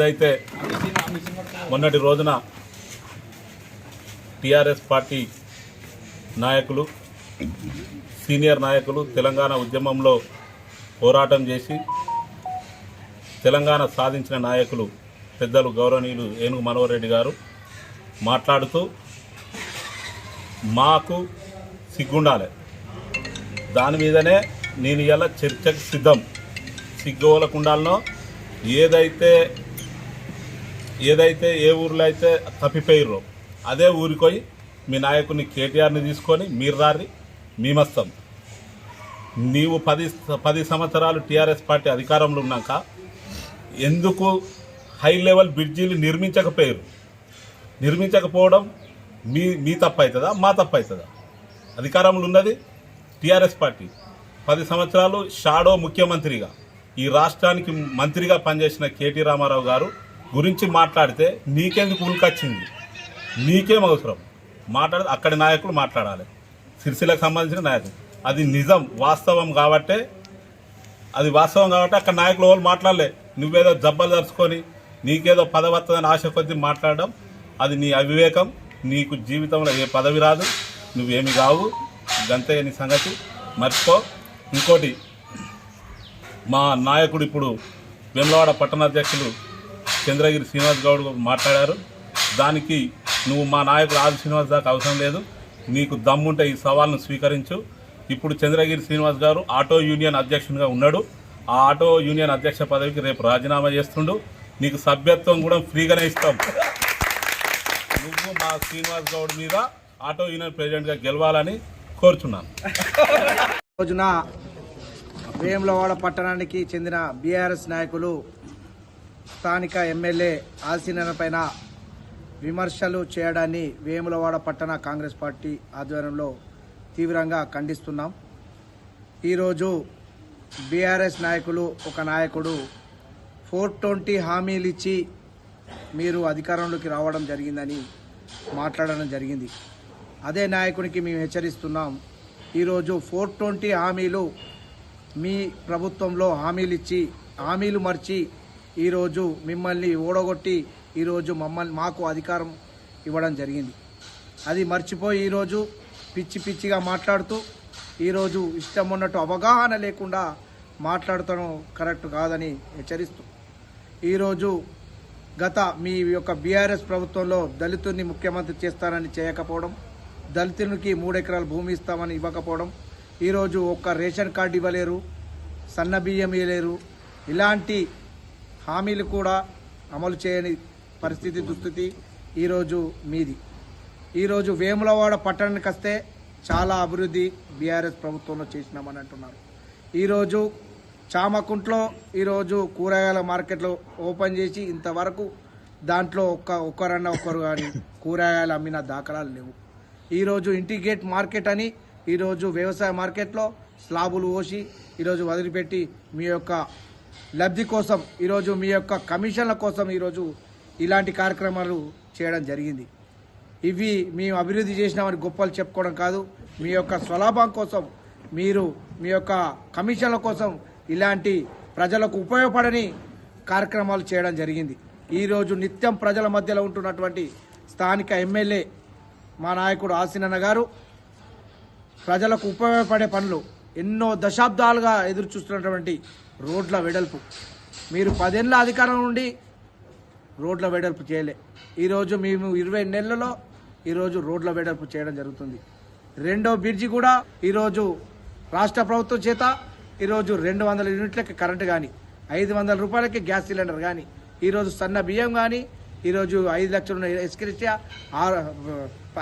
ఏదైతే మొన్నటి రోజున టీఆర్ఎస్ పార్టీ నాయకులు సీనియర్ నాయకులు తెలంగాణ ఉద్యమంలో పోరాటం చేసి తెలంగాణ సాధించిన నాయకులు పెద్దలు గౌరవనీయులు ఏనుగు మనోహర్ రెడ్డి గారు మాట్లాడుతూ మాకు సిగ్గుండాలి, దాని మీదనే నేను ఇలా చర్చకు సిద్ధం, సిగ్గువలకుండాలనో ఏదైతే ఏ ఊర్లో అయితే తప్పిపోయిర్రో అదే ఊరికి పోయి మీ నాయకుని కేటీఆర్ని తీసుకొని మీరు రారి మేమస్తాం. నీవు 10 సంవత్సరాలు టీఆర్ఎస్ పార్టీ అధికారంలో ఉన్నాక ఎందుకు హై లెవెల్ బ్రిడ్జీలు నిర్మించకపోవడం మీ తప్పు అవుతుందా మా తప్పు అవుతుందా? అధికారంలో ఉన్నది టీఆర్ఎస్ పార్టీ. 10 సంవత్సరాలు షాడో ముఖ్యమంత్రిగా ఈ రాష్ట్రానికి మంత్రిగా పనిచేసిన కేటీ రామారావు గారు గురించి మాట్లాడితే నీకెందుకు ఉనికొచ్చింది? నీకేం అవసరం? అక్కడి నాయకులు మాట్లాడాలి, సిరిసిల్లకు సంబంధించిన నాయకులు. అది నిజం, వాస్తవం కాబట్టి అక్కడ నాయకులు ఎవరు మాట్లాడలే. నువ్వేదో జబ్బలు దరుచుకొని నీకేదో పదవి వస్తుందని ఆశ కొద్దీ మాట్లాడడం అది నీ అవివేకం. నీకు జీవితంలో ఏ పదవి రాదు, నువ్వేమి కావు, గంతే నీ సంగతి మర్చిపో. ఇంకోటి, మా నాయకుడు ఇప్పుడు వేములవాడ పట్టణాధ్యక్షులు చంద్రగిరి శ్రీనివాస్ గౌడ్ మాట్లాడారు. దానికి నువ్వు మా నాయకుడు ఆది శ్రీనివాస్ దాకా అవసరం లేదు. నీకు దమ్ముంటే ఈ సవాల్ను స్వీకరించు. ఇప్పుడు చంద్రగిరి శ్రీనివాస్ గారు ఆటో యూనియన్ అధ్యక్షునిగా ఉన్నాడు. ఆ ఆటో యూనియన్ అధ్యక్ష పదవికి రేపు రాజీనామా చేస్తుండు. నీకు సభ్యత్వం కూడా ఫ్రీగానే ఇస్తాం. నువ్వు మా శ్రీనివాస్ గౌడ్ మీద ఆటో యూనియన్ ప్రెసిడెంట్గా గెలవాలని కోరుచున్నాను. రోజున వేములవాడ పట్టణానికి చెందిన బీఆర్ఎస్ నాయకులు స్థానిక ఎమ్మెల్యే ఆసీనన పైన విమర్శలు చేయడాన్ని వేములవాడ పట్టణ కాంగ్రెస్ పార్టీ ఆధ్వర్యంలో తీవ్రంగా ఖండిస్తున్నాం. ఈరోజు బీఆర్ఎస్ నాయకులు ఒక నాయకుడు 420 హామీలు ఇచ్చి మీరు అధికారంలోకి రావడం జరిగిందని మాట్లాడడం జరిగింది. అదే నాయకునికి మేము హెచ్చరిస్తున్నాం. ఈరోజు 420 హామీలు మీ ప్రభుత్వంలో హామీలు ఇచ్చి హామీలు మర్చి ఈరోజు మిమ్మల్ని ఓడగొట్టి ఈరోజు మాకు అధికారం ఇవ్వడం జరిగింది. అది మర్చిపోయి ఈరోజు పిచ్చిగా మాట్లాడుతూ ఈరోజు ఇష్టం ఉన్నట్టు అవగాహన లేకుండా మాట్లాడటం కరెక్ట్ కాదని హెచ్చరిస్తూ ఈరోజు గత మీ యొక్క బీఆర్ఎస్ ప్రభుత్వంలో దళితుడిని ముఖ్యమంత్రి చేస్తానని చేయకపోవడం, దళితునికి 3 ఎకరాల భూమి ఇస్తామని ఇవ్వకపోవడం, ఈరోజు ఒక్క రేషన్ కార్డు ఇవ్వలేరు, సన్న బియ్యం ఇవ్వలేరు, ఇలాంటి హామీలు కూడా అమలు చేయని పరిస్థితి దుస్థితి ఈరోజు మీది. ఈరోజు వేములవాడ పట్టణానికి వస్తే చాలా అభివృద్ధి బీఆర్ఎస్ ప్రభుత్వంలో చేసినామని అంటున్నారు. ఈరోజు చామకుంట్లో ఈరోజు కూరగాయల మార్కెట్లో ఓపెన్ చేసి ఇంతవరకు దాంట్లో ఒక్కరు కానీ కూరగాయలు అమ్మిన దాఖలాలు లేవు. ఈరోజు ఇంటిగ్రేట్ మార్కెట్ అని ఈరోజు వ్యవసాయ మార్కెట్లో స్లాబులు పోసి ఈరోజు వదిలిపెట్టి మీ యొక్క లబ్ధి కోసం, ఈరోజు మీ యొక్క కమిషన్ల కోసం ఈరోజు ఇలాంటి కార్యక్రమాలు చేయడం జరిగింది. ఇవి మేము అభివృద్ధి చేసినామని గొప్పలు చెప్పుకోవడం కాదు, మీ యొక్క స్వలాభం కోసం మీరు మీ యొక్క కమిషన్ల కోసం ఇలాంటి ప్రజలకు ఉపయోగపడని కార్యక్రమాలు చేయడం జరిగింది. ఈరోజు నిత్యం ప్రజల మధ్యలో ఉంటున్నటువంటి స్థానిక ఎమ్మెల్యే మా నాయకుడు ఆసీనన్న గారు ప్రజలకు ఉపయోగపడే పనులు ఎన్నో దశాబ్దాలుగా ఎదురు చూస్తున్నటువంటి రోడ్ల వెడల్పు, మీరు 10 ఏళ్ల అధికారం నుండి రోడ్ల వెడల్పు చేయలే. ఈరోజు మేము 20 నెలలలో ఈరోజు రోడ్ల వెడల్పు చేయడం జరుగుతుంది. 2వ బ్రిడ్జి కూడా ఈరోజు రాష్ట్ర ప్రభుత్వం చేత ఈరోజు 200 యూనిట్లకి కరెంటు కానీ, 500 రూపాయలకి గ్యాస్ సిలిండర్ కానీ, ఈరోజు సన్న బియ్యం కానీ, ఈరోజు 5 లక్షలు ఉన్న ఎస్క్రిస్టియా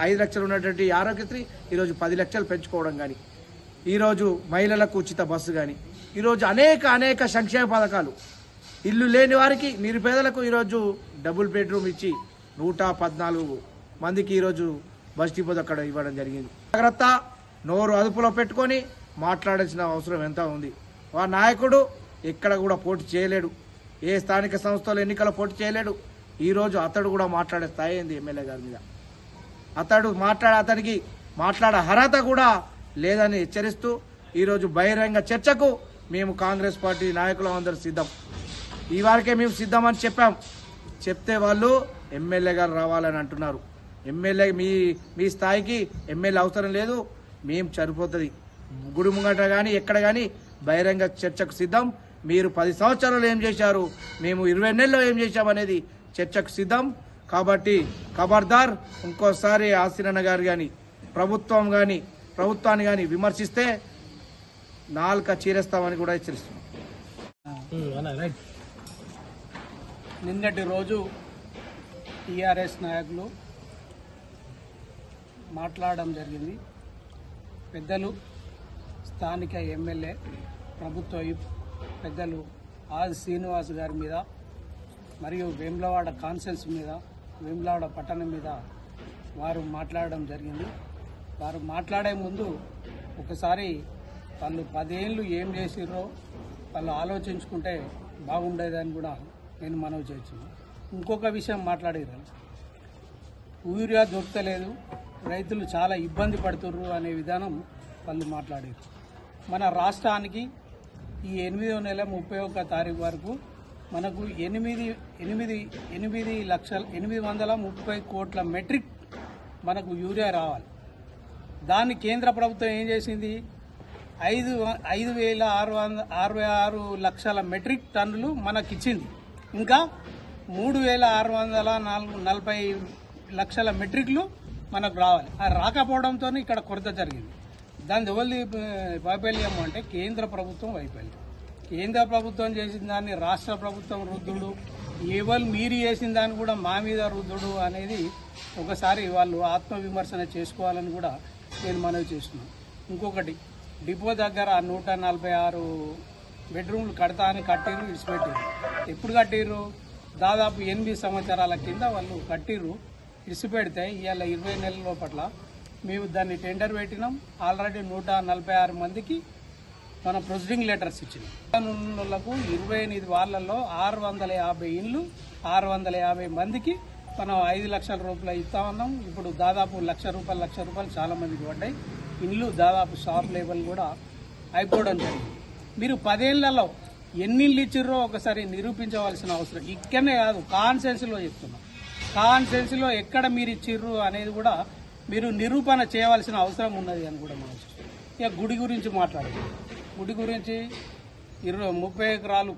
5 లక్షలు ఉన్నటువంటి ఆరోగ్యశ్రీ ఈరోజు 10 లక్షలు పెంచుకోవడం కానీ, ఈరోజు మహిళలకు ఉచిత బస్సు కానీ, ఈరోజు అనేక సంక్షేమ పథకాలు, ఇల్లు లేని వారికి నిరుపేదలకు ఈరోజు డబుల్ బెడ్రూమ్ ఇచ్చి 114 మందికి ఈరోజు బస్ డిపో అక్కడ ఇవ్వడం జరిగింది. జాగ్రత్త, నోరు అదుపులో పెట్టుకొని మాట్లాడాల్సిన అవసరం ఎంత ఉంది. ఆ నాయకుడు ఎక్కడ కూడా పోటీ చేయలేడు, ఏ స్థానిక సంస్థల ఎన్నికల పోటీ చేయలేడు. ఈరోజు అతడు కూడా మాట్లాడే స్థాయి అయింది ఎమ్మెల్యే గారి మీద. అతనికి మాట్లాడే అర్హత కూడా లేదని హెచ్చరిస్తూ ఈరోజు బహిరంగ చర్చకు మేము కాంగ్రెస్ పార్టీ నాయకులు అందరూ సిద్ధం. ఈ వారికే మేము సిద్ధమని చెప్పాం. చెప్తే వాళ్ళు ఎమ్మెల్యే గారు రావాలని అంటున్నారు. ఎమ్మెల్యే మీ స్థాయికి ఎమ్మెల్యే అవసరం లేదు, మేము సరిపోతుంది. గుడి ముంగట కానీ ఎక్కడ కానీ బహిరంగ చర్చకు సిద్ధం. మీరు 10 సంవత్సరాలు ఏం చేశారు, మేము 20 నెలల్లో ఏం చేశామనేది చర్చకు సిద్ధం. కాబట్టి ఖబర్దార్, ఇంకోసారి ఆసిరన్న గారు కానీ ప్రభుత్వాన్ని కానీ విమర్శిస్తే నాలుక చీరేస్తామని కూడా హెచ్చరిస్తున్నాం. నిన్నటి రోజు టీఆర్ఎస్ నాయకులు మాట్లాడడం జరిగింది. పెద్దలు స్థానిక ఎమ్మెల్యే ప్రభుత్వ పెద్దలు ఆది శ్రీనివాస్ గారి మీద మరియు వేములవాడ కాన్సెన్స్ మీద, వేములవాడ పట్టణం మీద వారు మాట్లాడడం జరిగింది. వారు మాట్లాడే ముందు ఒకసారి వాళ్ళు 10 ఏళ్ళు ఏం చేసిర్రో వాళ్ళు ఆలోచించుకుంటే బాగుండేదని కూడా నేను మనవి చేస్తున్నాను. ఇంకొక విషయం మాట్లాడారు, యూరియా దొరకలేదు, రైతులు చాలా ఇబ్బంది పడుతుర్రు అనే విధానం వాళ్ళు మాట్లాడారు. మన రాష్ట్రానికి ఈ 8వ నెల 31వ తారీఖు వరకు మనకు 830 కోట్ల మెట్రిక్ మనకు యూరియా రావాలి. దాన్ని కేంద్ర ప్రభుత్వం ఏం చేసింది, 5,666 లక్షల మెట్రిక్ టన్నులు మనకిచ్చింది. ఇంకా 3,640 లక్షల మెట్రిక్లు మనకు రావాలి. అది రాకపోవడంతో ఇక్కడ కొరత జరిగింది. దాని ఎవరి వైఫల్యం అంటే కేంద్ర ప్రభుత్వం వైఫల్యం. కేంద్ర ప్రభుత్వం చేసిన దాన్ని రాష్ట్ర ప్రభుత్వం రుద్దుడు, ఎవరు మీరు చేసిన దాన్ని కూడా మా మీద రుద్దుడు అనేది ఒకసారి వాళ్ళు ఆత్మవిమర్శన చేసుకోవాలని కూడా నేను మనవి చేస్తున్నాను. ఇంకొకటి, డిపో దగ్గర 146 బెడ్రూమ్లు కడతా అని కట్టిర్రు, ఇడిచిపెట్టారు. ఎప్పుడు కట్టిర్రు? దాదాపు 8 సంవత్సరాల కింద వాళ్ళు కట్టిర్రు, ఇడిచిపెడితే ఇవాళ 20 నెలల లోపల మేము దాన్ని టెండర్ పెట్టినాం. ఆల్రెడీ 146 మందికి మన ప్రొసీడింగ్ లెటర్స్ ఇచ్చినాం. 28 వాళ్ళల్లో 650 ఇండ్లు, 650 మందికి మనం 5 లక్షల రూపాయలు ఇస్తా ఉన్నాం. ఇప్పుడు దాదాపు లక్ష రూపాయలు చాలా మందికి పడ్డాయి. ఇండ్లు దాదాపు షాప్ లెవెల్ కూడా అయిపోవడం జరిగింది. మీరు 10 ఏళ్లలో ఎన్ని ఇళ్ళు ఇచ్చిర్రో ఒకసారి నిరూపించవలసిన అవసరం. ఇక్కడనే కాదు, కాన్సెన్స్లో చెప్తున్నాం. కాన్సెన్స్లో ఎక్కడ మీరు ఇచ్చిర్రు అనేది కూడా మీరు నిరూపణ చేయవలసిన అవసరం ఉన్నది అని కూడా మనం. ఇక గుడి గురించి మాట్లాడాలి. గుడి గురించి 30 ఎకరాలు